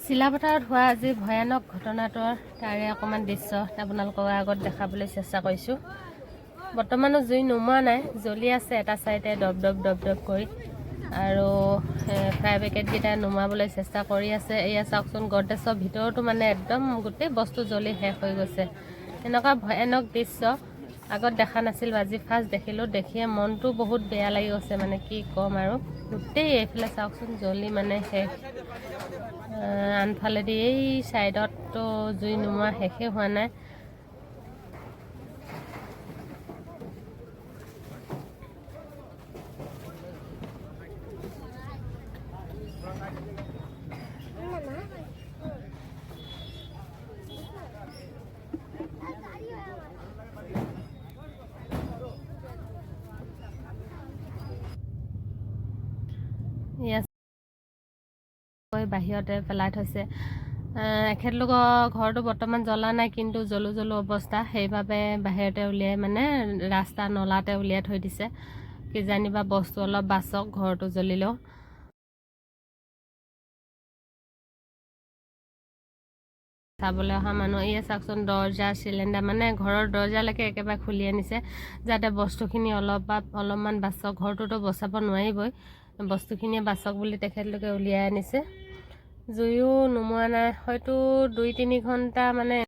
চিলাপথাৰত হোৱা আজি ভয়ানক ঘটনাটোৰ তাৰে অকণমান দৃশ্য আপোনালোকৰ আগত দেখাবলৈ চেষ্টা কৰিছোঁ। বৰ্তমানো জুই নুমুৱা নাই, জ্বলি আছে এটা চাইডে দপ দপ দপ দপ কৰি, আৰু ফ্ৰাই পেকেটকেইটা নুমাবলৈ চেষ্টা কৰি আছে। এয়া চাওকচোন, গডৰেজৰ ভিতৰতো মানে একদম গোটেই বস্তু জ্বলি শেষ হৈ গৈছে। এনেকুৱা ভয়ানক দৃশ্য আগত দেখা নাছিলোঁ, আজি ফাৰ্ষ্ট দেখিলোঁ। দেখিয়ে মনটো বহুত বেয়া লাগি গৈছে, মানে কি ক'ম আৰু। গোটেই এইফালে চাওকচোন জ্বলি মানে শেষ। আনফালেদি এই ছাইডততো জুই নুমুৱা শেষেই হোৱা নাই। বাহিৰতে পেলাই থৈছে। এখেতলোকৰ ঘৰটো বৰ্তমান জ্বলা নাই, কিন্তু জ্বলো জ্বলো অৱস্থা, সেইবাবে বাহিৰতে উলিয়াই মানে ৰাস্তা নলাতে উলিয়াই থৈ দিছে। কিজানিবা বস্তু অলপ বাচক, ঘৰটো জ্বলিলেও। চাবলৈ অহা মানুহ এয়া চাওকচোন, দৰ্জা চিলিণ্ডাৰ মানে ঘৰৰ দৰ্জালৈকে একেবাৰে খুলি আনিছে, যাতে বস্তুখিনি অলপমান বাচক। ঘৰটোতো বচাব নোৱাৰিবই, বস্তুখিনিয়ে বাচক বুলি তেখেতলোকে উলিয়াই আনিছে। জুইও নুমুৱা নাই, হয়তো 2-3 ঘণ্টা মানে